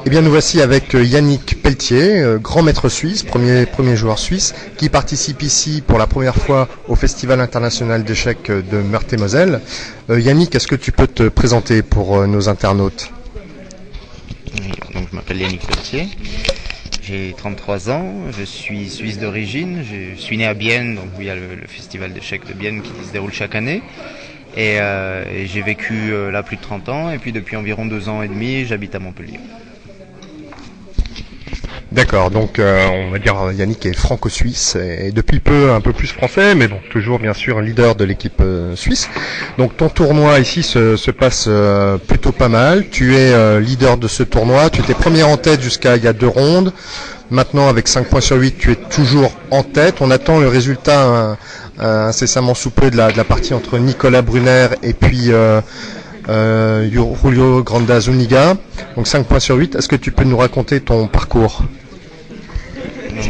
Eh bien, nous voici avec Yannick Pelletier, grand maître suisse, premier joueur suisse, qui participe ici pour la première fois au Festival international d'échecs de Meurthe-et-Moselle. Yannick, est-ce que tu peux te présenter pour nos internautes? Donc, je m'appelle Yannick Pelletier, j'ai 33 ans, je suis suisse d'origine, je suis né à Bienne, donc où il y a le Festival d'échecs de Bienne qui se déroule chaque année. Et j'ai vécu là plus de 30 ans, et puis depuis environ 2 ans et demi, j'habite à Montpellier. D'accord, donc on va dire Yannick est franco-suisse et depuis peu un peu plus français, mais bon, toujours bien sûr leader de l'équipe suisse. Donc ton tournoi ici se passe plutôt pas mal. Tu es leader de ce tournoi, tu étais premier en tête jusqu'à il y a 2 rondes. Maintenant avec 5 points sur 8, tu es toujours en tête. On attend le résultat incessamment sous peu de la partie entre Nicolas Brunner et puis Julio Granda Zuniga. Donc 5 points sur 8. Est-ce que tu peux nous raconter ton parcours?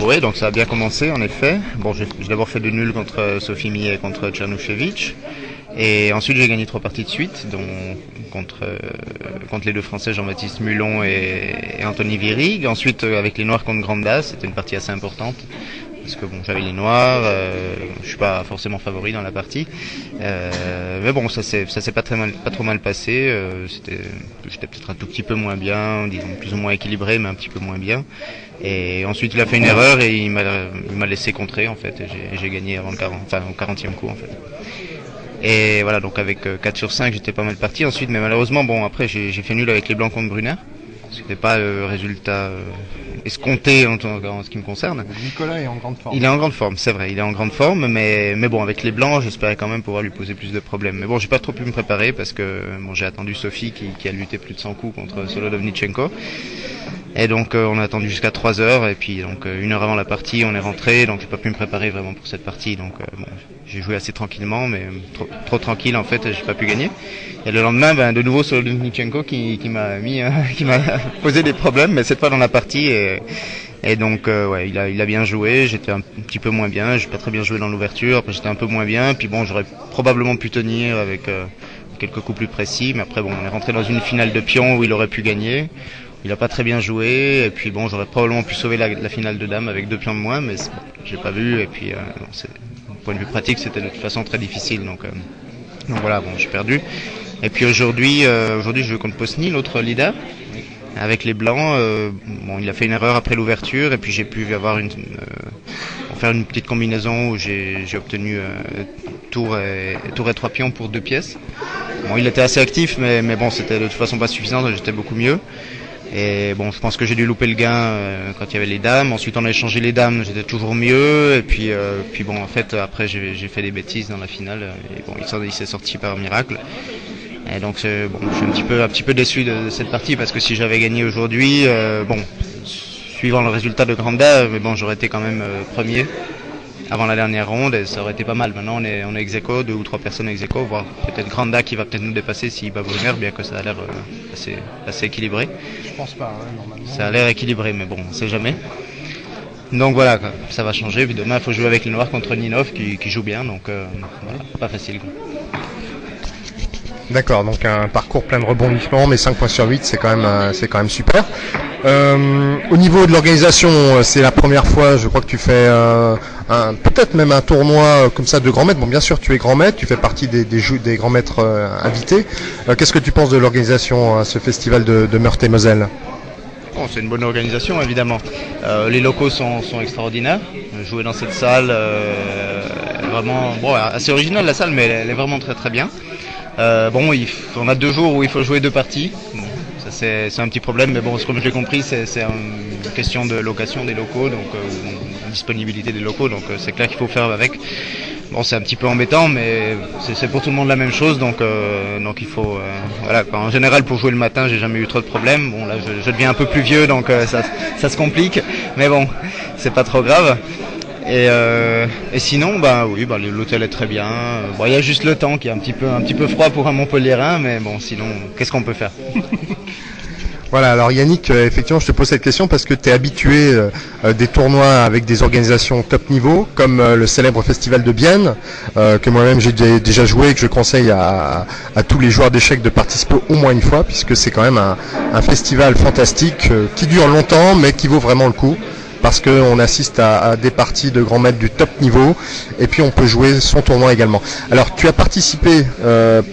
Oui, donc ça a bien commencé en effet. Bon, j'ai d'abord fait de nul contre Sophie Millet et contre Tchernouchevitch. Et ensuite j'ai gagné 3 parties de suite, dont contre les 2 Français Jean-Baptiste Mulon et Anthony Virig. Ensuite avec les Noirs contre Granda, c'était une partie assez importante. Parce que bon, j'avais les Noirs, je suis pas forcément favori dans la partie, mais bon, ça s'est pas trop mal passé. J'étais peut-être un tout petit peu moins bien, disons plus ou moins équilibré, mais un petit peu moins bien. Et ensuite, il a fait une erreur et il m'a laissé contrer en fait. Et j'ai gagné avant au 40e coup en fait. Et voilà, donc avec 4 sur 5, j'étais pas mal parti ensuite, mais malheureusement, bon, après j'ai fait nul avec les Blancs contre Brunner. C'était pas le résultat escompté en ce qui me concerne. Nicolas est en grande forme. Il est en grande forme, c'est vrai, il est en grande forme, mais bon, avec les Blancs, j'espérais quand même pouvoir lui poser plus de problèmes. Mais bon, j'ai pas trop pu me préparer parce que bon, j'ai attendu Sophie qui a lutté plus de 100 coups contre Solodovnichenko. Et donc on a attendu jusqu'à 3 heures et puis donc 1 heure avant la partie on est rentré, donc j'ai pas pu me préparer vraiment pour cette partie, donc bon, j'ai joué assez tranquillement, mais trop tranquille en fait, j'ai pas pu gagner. Et le lendemain, de nouveau Solodovnichenko qui m'a posé des problèmes, mais cette fois dans la partie et donc ouais, il a bien joué, j'étais un petit peu moins bien, j'ai pas très bien joué dans l'ouverture, après j'étais un peu moins bien, puis bon, j'aurais probablement pu tenir avec quelques coups plus précis, mais après bon, on est rentré dans une finale de pion où il aurait pu gagner. Il a pas très bien joué, et puis bon, j'aurais probablement pu sauver la finale de dames avec 2 pions de moins, mais bon, j'ai pas vu, et puis du point de vue pratique, c'était de toute façon très difficile, donc voilà, bon, j'ai perdu. Et puis aujourd'hui, je joue contre Posny, l'autre leader, avec les Blancs. Bon, il a fait une erreur après l'ouverture, et puis j'ai pu faire une petite combinaison où j'ai obtenu tour et 3 pions pour 2 pièces. Bon, il était assez actif, mais bon, c'était de toute façon pas suffisant, j'étais beaucoup mieux. Et bon, je pense que j'ai dû louper le gain quand il y avait les dames. Ensuite, on a échangé les dames, j'étais toujours mieux. Et puis bon, en fait, après, j'ai fait des bêtises dans la finale. Et bon, il s'est sorti par miracle. Et donc, bon, je suis un petit peu déçu de cette partie parce que si j'avais gagné aujourd'hui, bon, suivant le résultat de Granda, mais bon, j'aurais été quand même premier avant la dernière ronde et ça aurait été pas mal. Maintenant, on est ex aequo, 2 ou 3 personnes ex aequo, voire peut-être Granda qui va peut-être nous dépasser s'il bat Brunner, bien que ça a l'air assez équilibré. Je pense pas, hein, normalement. Ça a l'air équilibré, mais bon, on sait jamais. Donc voilà, quoi. Ça va changer. Puis demain, il faut jouer avec les Noirs contre Ninov qui joue bien, donc voilà, pas facile, quoi. D'accord, donc un parcours plein de rebondissements, mais 5 points sur 8, c'est quand même super. Au niveau de l'organisation, c'est la première fois, je crois que tu fais peut-être même un tournoi comme ça de grands maîtres. Bon, bien sûr, tu es grand maître, tu fais partie des grands maîtres invités. Qu'est-ce que tu penses de l'organisation à ce festival de Meurthe-et-Moselle? Bon, c'est une bonne organisation, évidemment. Les locaux sont extraordinaires. Jouer dans cette salle, vraiment, bon, assez originale la salle, mais elle est vraiment très très bien. Bon, on a 2 jours où il faut jouer 2 parties. Bon, ça c'est un petit problème, mais bon, comme je l'ai compris, c'est une question de location des locaux, donc disponibilité des locaux, donc c'est clair qu'il faut faire avec. Bon, c'est un petit peu embêtant, mais c'est pour tout le monde la même chose, donc il faut voilà. En général, pour jouer le matin, j'ai jamais eu trop de problèmes. Bon, là, je deviens un peu plus vieux, donc ça se complique, mais bon, c'est pas trop grave. Et sinon, oui, l'hôtel est très bien. Bon, il y a juste le temps qui est un petit peu froid pour un Montpellierin, mais bon, sinon, qu'est-ce qu'on peut faire? Voilà, alors Yannick, effectivement, je te pose cette question parce que tu es habitué des tournois avec des organisations top niveau, comme le célèbre Festival de Bienne, que moi-même j'ai déjà joué et que je conseille à tous les joueurs d'échecs de participer au moins une fois, puisque c'est quand même un festival fantastique qui dure longtemps, mais qui vaut vraiment le coup. Parce qu'on assiste à des parties de grands maîtres du top niveau, et puis on peut jouer son tournoi également. Alors, tu as participé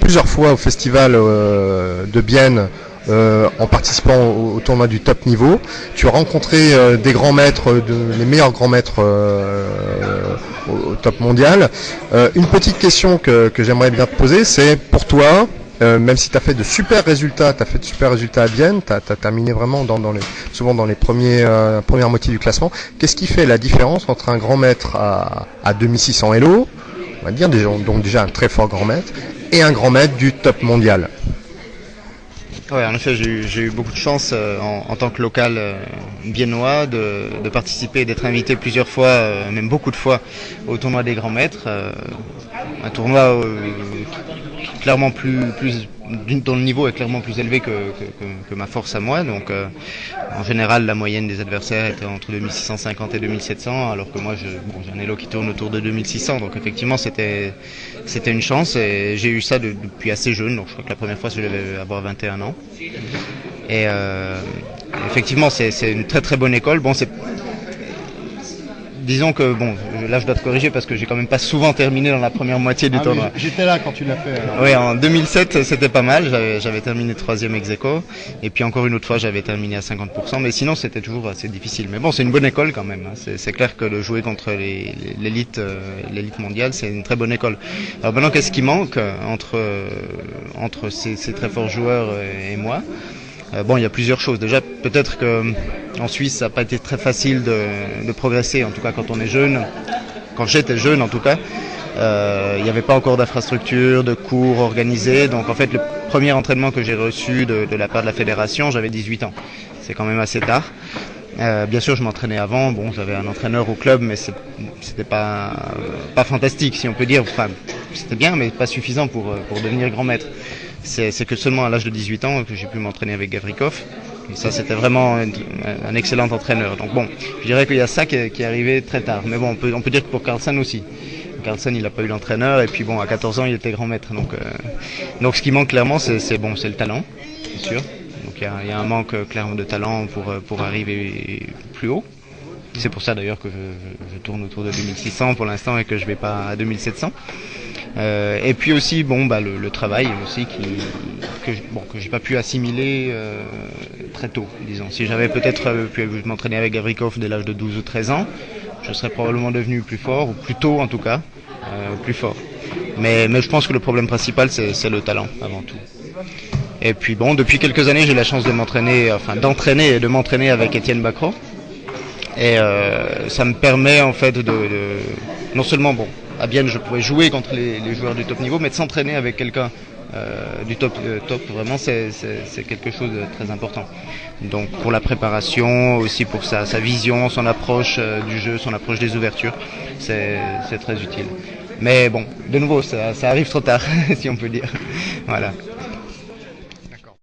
plusieurs fois au Festival de Bienne, en participant au tournoi du top niveau. Tu as rencontré des grands maîtres, les meilleurs grands maîtres au top mondial. Une petite question que j'aimerais bien te poser, c'est pour toi, même si tu as fait de super résultats, à Vienne, tu as terminé vraiment souvent dans les premières moitiés du classement. Qu'est-ce qui fait la différence entre un grand maître à 2600 Elo, on va dire, donc déjà un très fort grand maître, et un grand maître du top mondial? Ouais, en effet, j'ai eu beaucoup de chance en tant que local biennois de participer et d'être invité plusieurs fois, même beaucoup de fois, au tournoi des grands maîtres. Un tournoi clairement dont le niveau est clairement plus élevé que ma force à moi. Donc, en général, la moyenne des adversaires était entre 2650 et 2700, alors que moi, j'ai un elo qui tourne autour de 2600. Donc, effectivement, c'était une chance et j'ai eu ça depuis assez jeune. Donc, je crois que la première fois, je devais avoir 21 ans. Et effectivement, c'est une très très bonne école. Bon, disons que, bon, là je dois te corriger parce que j'ai quand même pas souvent terminé dans la première moitié du tournoi. J'étais là quand tu l'as fait. Alors. Oui, en 2007 c'était pas mal, j'avais terminé 3e ex aequo, et puis encore une autre fois j'avais terminé à 50%, mais sinon c'était toujours assez difficile. Mais bon, c'est une bonne école quand même, hein. C'est clair que de jouer contre l'élite mondiale, c'est une très bonne école. Alors maintenant, qu'est-ce qui manque entre ces très forts joueurs et moi? Bon, il y a plusieurs choses. Déjà, peut-être qu'en Suisse, ça n'a pas été très facile de progresser, en tout cas quand on est jeune. Quand j'étais jeune, en tout cas, il n'y avait pas encore d'infrastructure, de cours organisés. Donc, en fait, le premier entraînement que j'ai reçu de la part de la fédération, j'avais 18 ans. C'est quand même assez tard. Bien sûr, je m'entraînais avant. Bon, j'avais un entraîneur au club, mais c'était pas fantastique, si on peut dire. Enfin, c'était bien, mais pas suffisant pour devenir grand maître. C'est que seulement à l'âge de 18 ans que j'ai pu m'entraîner avec Gavrikov. Et ça, c'était vraiment un excellent entraîneur. Donc bon, je dirais qu'il y a ça qui est arrivé très tard. Mais bon, on peut dire que pour Carlsen aussi. Carlsen, il n'a pas eu d'entraîneur. Et puis bon, à 14 ans, il était grand maître. Donc ce qui manque clairement, c'est le talent, c'est sûr. Donc il y a un manque clairement de talent pour arriver plus haut. C'est pour ça d'ailleurs que je tourne autour de 2600 pour l'instant et que je vais pas à 2700. Et puis aussi le travail aussi que j'ai pas pu assimiler très tôt, disons. Si j'avais peut-être pu m'entraîner avec Gavrikov dès l'âge de 12 ou 13 ans, je serais probablement devenu plus fort, ou plus tôt en tout cas, plus fort. Mais je pense que le problème principal c'est le talent avant tout. Et puis bon, depuis quelques années j'ai la chance d'entraîner et de m'entraîner avec Étienne Bacrot. Et ça me permet en fait non seulement à Bienne je pouvais jouer contre les joueurs du top niveau, mais de s'entraîner avec quelqu'un du top, vraiment c'est quelque chose de très important. Donc pour la préparation, aussi pour sa vision, son approche du jeu, son approche des ouvertures, c'est très utile. Mais bon, de nouveau, ça arrive trop tard, si on peut dire. Voilà.